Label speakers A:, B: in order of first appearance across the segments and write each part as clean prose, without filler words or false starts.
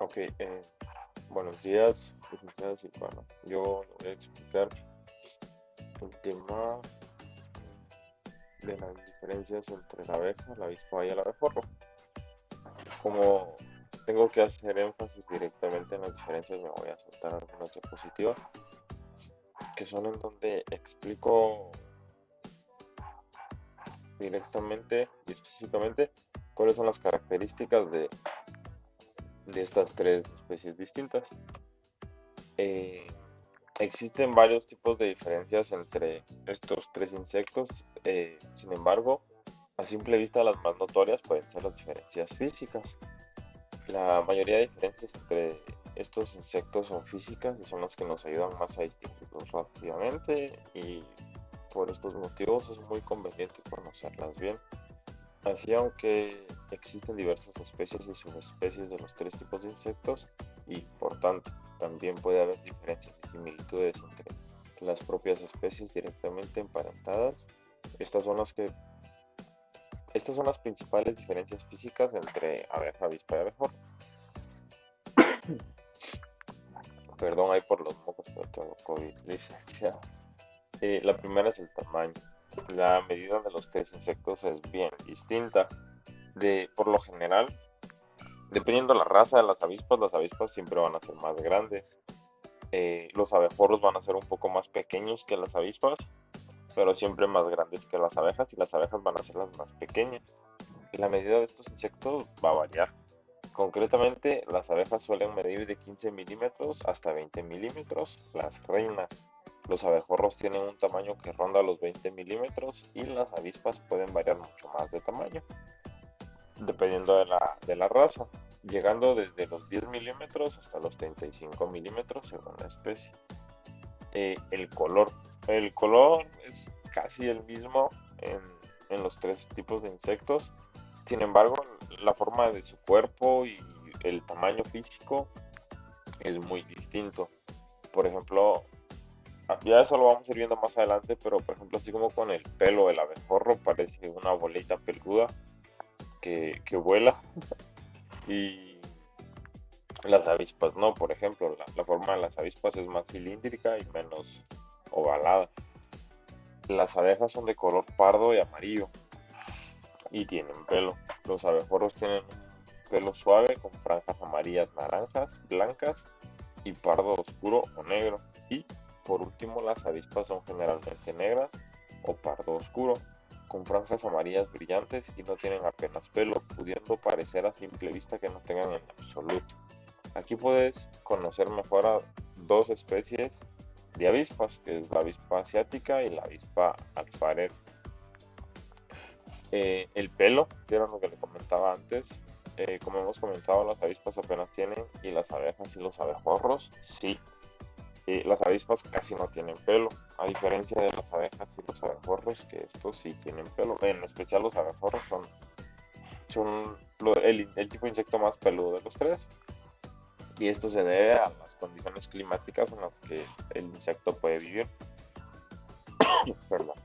A: Ok, buenos días, licenciados, y bueno, yo le voy a explicar el tema de las diferencias entre la abeja, la avispa y el abejorro. Como tengo que hacer énfasis directamente en las diferencias, me voy a saltar algunas diapositivas, que son en donde explico directamente y específicamente cuáles son las características de estas tres especies distintas. Eh, Existen varios tipos de diferencias entre estos tres insectos, sin embargo, a simple vista las más notorias pueden ser las diferencias físicas. La mayoría de diferencias entre estos insectos son físicas y son las que nos ayudan más a distinguirlos rápidamente, y por estos motivos es muy conveniente conocerlas bien. Así, aunque existen diversas especies y subespecies de los tres tipos de insectos, y por tanto también puede haber diferencias y similitudes entre las propias especies directamente emparentadas, estas son las que estas son las principales diferencias físicas entre abeja, avispa y abejorro. Perdón ahí por los mocos, pero tengo COVID, licenciado. La primera es el tamaño. La medida de los tres insectos es bien distinta. Por lo general, dependiendo de la raza de las avispas siempre van a ser más grandes. Los abejorros van a ser un poco más pequeños que las avispas, pero siempre más grandes que las abejas, y las abejas van a ser las más pequeñas. Y la medida de estos insectos va a variar. Concretamente, las abejas suelen medir de 15 milímetros hasta 20 milímetros, las reinas. Los abejorros tienen un tamaño que ronda los 20 milímetros y las avispas pueden variar mucho más de tamaño, dependiendo de la raza, llegando desde los 10 milímetros hasta los 35 milímetros según la especie. El color. El color es casi el mismo en los tres tipos de insectos. Sin embargo, la forma de su cuerpo y el tamaño físico es muy distinto. Por ejemplo, ya eso lo vamos a ir viendo más adelante, pero por ejemplo, así como con el pelo, el abejorro parece una bolita peluda que vuela, y las avispas no. Por ejemplo, la forma de las avispas es más cilíndrica y menos ovalada. Las abejas son de color pardo y amarillo y tienen pelo. Los abejorros tienen un pelo suave con franjas amarillas, naranjas, blancas y pardo oscuro o negro. Y por último, las avispas son generalmente negras o pardo oscuro, con franjas amarillas brillantes, y no tienen apenas pelo, pudiendo parecer a simple vista que no tengan en absoluto. Aquí puedes conocer mejor a dos especies de avispas, que es la avispa asiática y la avispa alfarera. El pelo, que era lo que le comentaba antes, como hemos comentado, las avispas apenas tienen, y las abejas y los abejorros sí. Las avispas casi no tienen pelo, a diferencia de las abejas y los abejorros, que estos sí tienen pelo. En especial los abejorros son el tipo de insecto más peludo de los tres, y esto se debe a las condiciones climáticas en las que el insecto puede vivir. Perdón.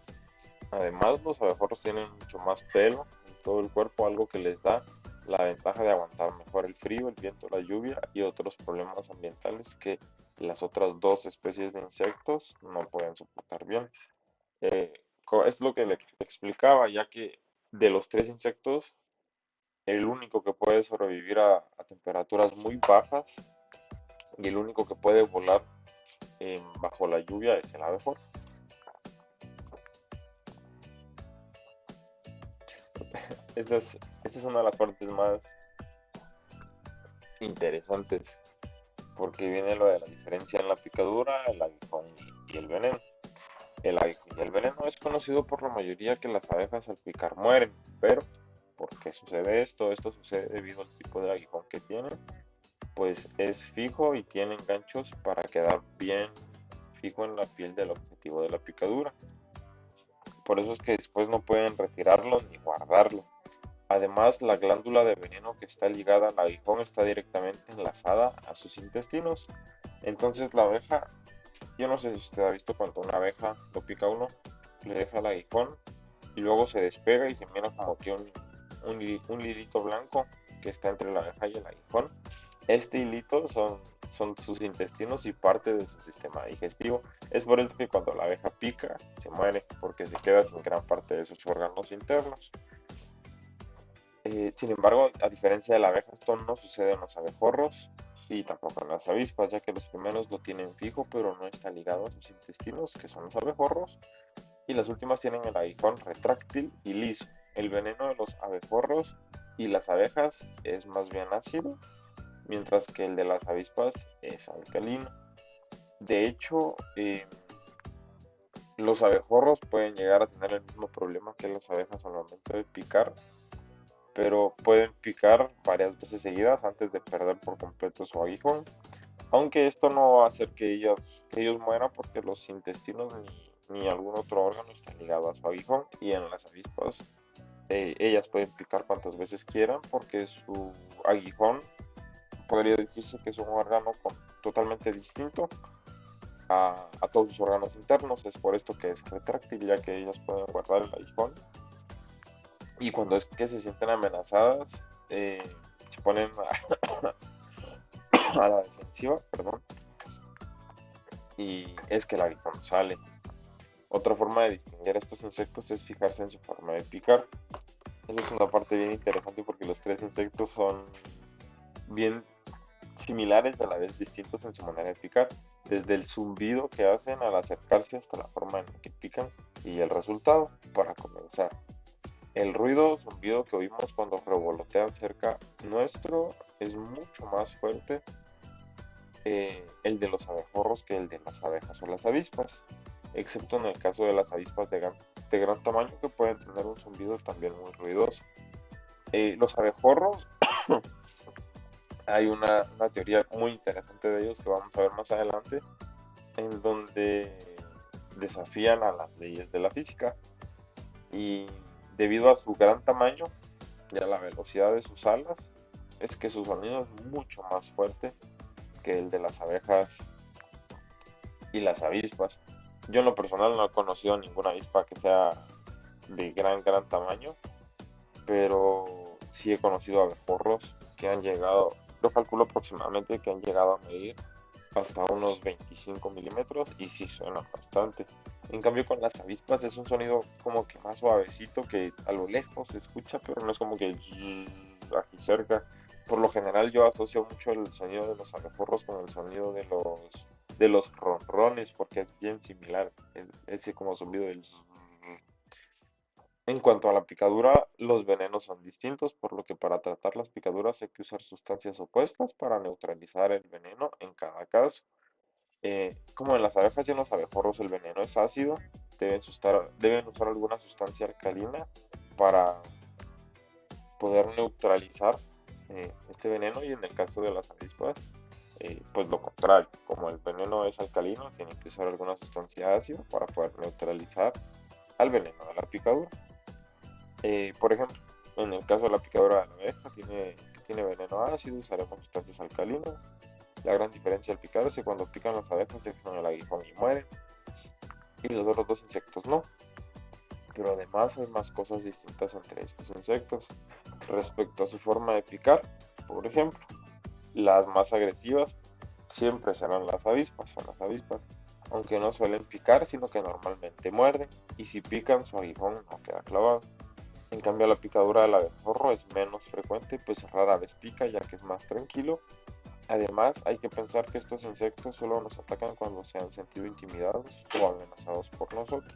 A: Además, los abejorros tienen mucho más pelo en todo el cuerpo, algo que les da la ventaja de aguantar mejor el frío, el viento, la lluvia y otros problemas ambientales que las otras dos especies de insectos no pueden soportar bien. Eh, es lo que le explicaba, ya que de los tres insectos, el único que puede sobrevivir a temperaturas muy bajas y el único que puede volar bajo la lluvia es el abejorro. Esta es una de las partes más interesantes, porque viene lo de la diferencia en la picadura, el aguijón y el veneno. El aguijón y el veneno es conocido por la mayoría que las abejas al picar mueren, pero ¿por qué sucede esto? Esto sucede debido al tipo de aguijón que tienen, pues es fijo y tiene ganchos para quedar bien fijo en la piel del objetivo de la picadura. Por eso es que después no pueden retirarlo ni guardarlo. Además, la glándula de veneno que está ligada al aguijón está directamente enlazada a sus intestinos. Entonces la abeja, yo no sé si usted ha visto cuando una abeja lo pica a uno, le deja el aguijón y luego se despega y se mira como que un hilito blanco que está entre la abeja y el aguijón. Este hilito son sus intestinos y parte de su sistema digestivo. Es por eso que cuando la abeja pica, se muere, porque se queda sin gran parte de sus órganos internos. Sin embargo, a diferencia de la abeja, esto no sucede en los abejorros y tampoco en las avispas, ya que los primeros lo tienen fijo, pero no está ligado a sus intestinos, que son los abejorros, y las últimas tienen el aguijón retráctil y liso. El veneno de los abejorros y las abejas es más bien ácido, mientras que el de las avispas es alcalino. De hecho, los abejorros pueden llegar a tener el mismo problema que las abejas al momento de picar, pero pueden picar varias veces seguidas antes de perder por completo su aguijón. Aunque esto no va a hacer que ellos mueran porque los intestinos ni algún otro órgano está ligado a su aguijón. Y en las avispas, ellas pueden picar cuantas veces quieran porque su aguijón podría decirse que es un órgano totalmente distinto a todos sus órganos internos. Es por esto que es retráctil, ya que ellas pueden guardar el aguijón. Y cuando es que se sienten amenazadas, se ponen a la defensiva, perdón, y es que el aguijón sale. Otra forma de distinguir a estos insectos es fijarse en su forma de picar. Esa es una parte bien interesante porque los tres insectos son bien similares y a la vez distintos en su manera de picar, desde el zumbido que hacen al acercarse hasta la forma en la que pican y el resultado. Para comenzar, el ruido zumbido que oímos cuando revolotean cerca nuestro es mucho más fuerte, el de los abejorros que el de las abejas o las avispas, excepto en el caso de las avispas de gran tamaño que pueden tener un zumbido también muy ruidoso. Los abejorros, hay una teoría muy interesante de ellos que vamos a ver más adelante, en donde desafían a las leyes de la física y debido a su gran tamaño y a la velocidad de sus alas, es que su sonido es mucho más fuerte que el de las abejas y las avispas. Yo en lo personal no he conocido ninguna avispa que sea de gran tamaño, pero sí he conocido abejorros que han llegado, yo calculo aproximadamente que han llegado a medir hasta unos 25 milímetros y sí suenan bastante. En cambio con las avispas es un sonido como que más suavecito que a lo lejos se escucha, pero no es como que aquí cerca. Por lo general yo asocio mucho el sonido de los abejorros con el sonido de los ronrones porque es bien similar, ese como zumbido del. En cuanto a la picadura, los venenos son distintos, por lo que para tratar las picaduras hay que usar sustancias opuestas para neutralizar el veneno en cada caso. Como en las abejas y en los abejorros el veneno es ácido, deben usar alguna sustancia alcalina para poder neutralizar este veneno, y en el caso de las avispas, pues lo contrario, como el veneno es alcalino, tienen que usar alguna sustancia ácida para poder neutralizar al veneno de la picadura. Por ejemplo, en el caso de la picadura de la abeja, tiene veneno ácido, usaremos sustancias alcalinas. La gran diferencia al picar es que cuando pican las abejas dejan el aguijón y mueren, y los otros dos insectos no. Pero además hay más cosas distintas entre estos insectos. Respecto a su forma de picar, por ejemplo, las más agresivas siempre serán las avispas, son las avispas, aunque no suelen picar, sino que normalmente muerden, y si pican su aguijón no queda clavado. En cambio, la picadura del abejorro es menos frecuente, pues rara vez pica, ya que es más tranquilo. Además, hay que pensar que estos insectos solo nos atacan cuando se han sentido intimidados o amenazados por nosotros.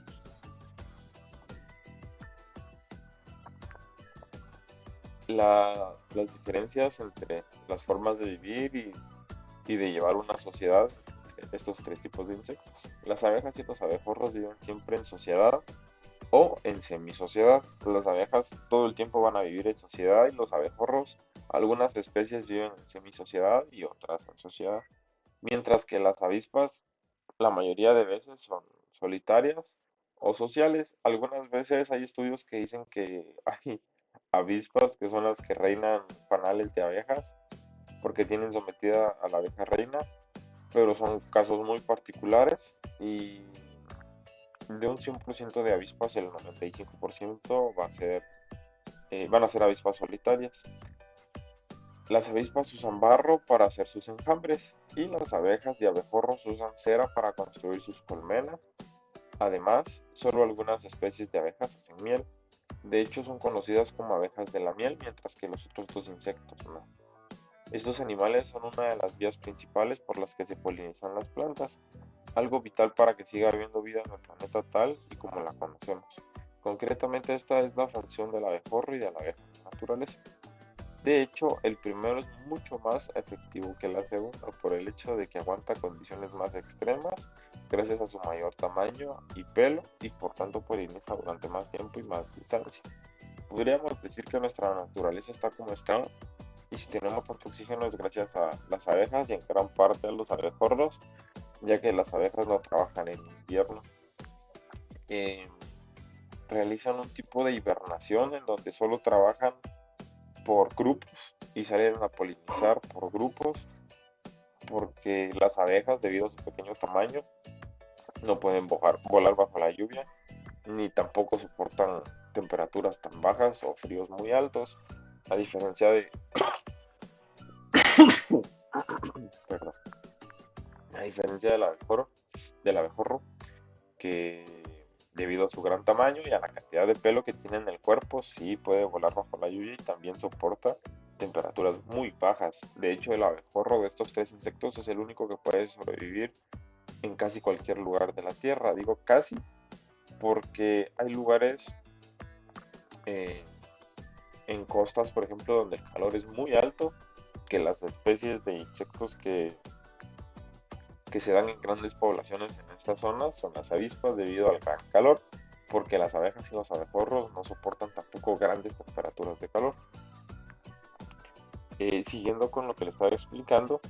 A: Las diferencias entre las formas de vivir y de llevar una sociedad, estos tres tipos de insectos. Las abejas y los abejorros viven siempre en sociedad o en semisociedad. Las abejas todo el tiempo van a vivir en sociedad y los abejorros, algunas especies viven en semisociedad y otras en sociedad. Mientras que las avispas, la mayoría de veces son solitarias o sociales. Algunas veces hay estudios que dicen que hay avispas que son las que reinan panales de abejas porque tienen sometida a la abeja reina, pero son casos muy particulares y de un 100% de avispas el 95% van a ser avispas solitarias. Las avispas usan barro para hacer sus enjambres y las abejas y abejorros usan cera para construir sus colmenas. Además, solo algunas especies de abejas hacen miel. De hecho, son conocidas como abejas de la miel, mientras que los otros dos insectos no. Estos animales son una de las vías principales por las que se polinizan las plantas, algo vital para que siga habiendo vida en el planeta tal y como la conocemos. Concretamente, esta es la función del abejorro y de la abeja en la naturaleza. De hecho, el primero es mucho más efectivo que la segunda por el hecho de que aguanta condiciones más extremas gracias a su mayor tamaño y pelo y por tanto poliniza durante más tiempo y más distancia. Podríamos decir que nuestra naturaleza está como está y si tenemos tanto oxígeno es gracias a las abejas y en gran parte a los abejorros, ya que las abejas no trabajan en invierno. Eh, Realizan un tipo de hibernación en donde solo trabajan por grupos y salen a polinizar por grupos porque las abejas, debido a su pequeño tamaño, no pueden volar bajo la lluvia ni tampoco soportan temperaturas tan bajas o fríos muy altos, a diferencia de, perdón, a diferencia del abejorro, que debido a su gran tamaño y a la cantidad de pelo que tiene en el cuerpo, sí puede volar bajo la lluvia y también soporta temperaturas muy bajas. De hecho, el abejorro de estos tres insectos es el único que puede sobrevivir en casi cualquier lugar de la Tierra. Digo casi porque hay lugares eh, en costas, por ejemplo, donde el calor es muy alto, que las especies de insectos que se dan en grandes poblaciones en estas zonas son las avispas debido al gran calor, porque las abejas y los abejorros no soportan tampoco grandes temperaturas de calor. Siguiendo con lo que le estaba explicando,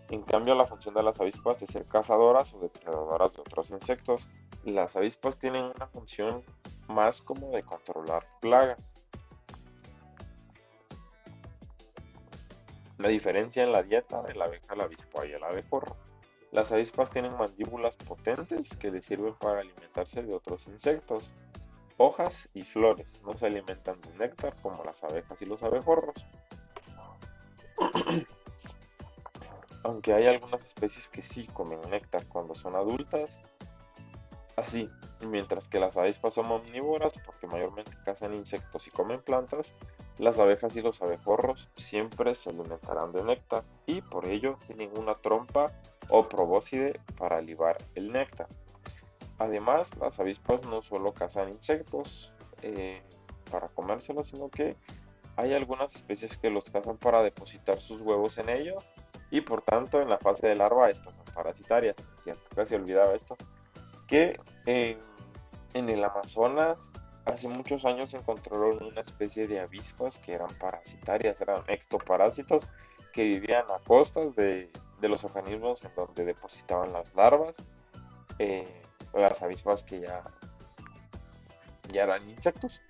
A: en cambio la función de las avispas es ser cazadoras o depredadoras de otros insectos. Las avispas tienen una función más como de controlar plagas. La diferencia en la dieta de la abeja, la avispa y el abejorro. Las avispas tienen mandíbulas potentes que les sirven para alimentarse de otros insectos, hojas y flores. No se alimentan de néctar como las abejas y los abejorros. Aunque hay algunas especies que sí comen néctar cuando son adultas, así, mientras que las avispas son omnívoras porque mayormente cazan insectos y comen plantas, las abejas y los abejorros siempre se alimentarán de néctar y por ello tienen una trompa o probóscide para libar el néctar. Además, las avispas no solo cazan insectos para comérselos, sino que hay algunas especies que los cazan para depositar sus huevos en ellos y por tanto en la fase de larva estas son parasitarias. Cierto, casi olvidaba esto. Que en el Amazonas hace muchos años encontraron una especie de avispas que eran parasitarias, eran ectoparásitos que vivían a costas de los organismos en donde depositaban las larvas, las avispas que ya eran insectos.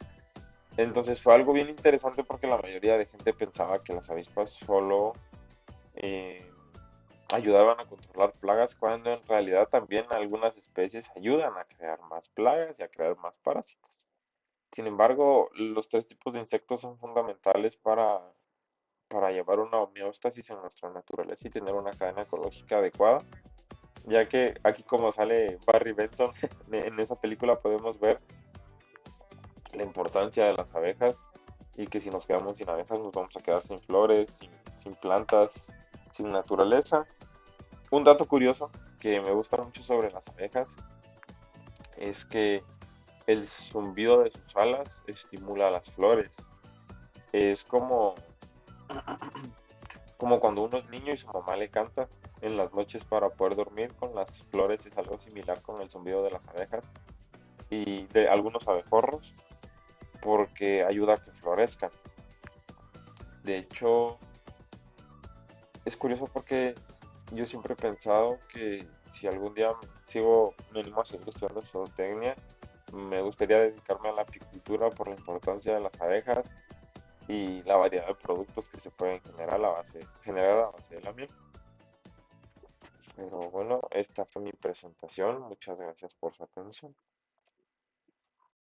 A: Entonces fue algo bien interesante porque la mayoría de gente pensaba que las avispas solo eh, ayudaban a controlar plagas cuando en realidad también algunas especies ayudan a crear más plagas y a crear más parásitos. Sin embargo, los tres tipos de insectos son fundamentales para llevar una homeostasis en nuestra naturaleza y tener una cadena ecológica adecuada, ya que aquí como sale Barry Benson en esa película podemos ver la importancia de las abejas y que si nos quedamos sin abejas nos vamos a quedar sin flores, sin plantas, sin naturaleza. Un dato curioso que me gusta mucho sobre las abejas es que el zumbido de sus alas estimula las flores. Es como cuando uno es niño y su mamá le canta en las noches para poder dormir con las flores, es algo similar con el zumbido de las abejas y de algunos abejorros porque ayuda a que florezcan. De hecho, es curioso porque yo siempre he pensado que si algún día me animo a seguir estudiando zootecnia, me gustaría dedicarme a la apicultura por la importancia de las abejas y la variedad de productos que se pueden generar a base de la miel. Pero bueno, esta fue mi presentación. Muchas gracias por su atención.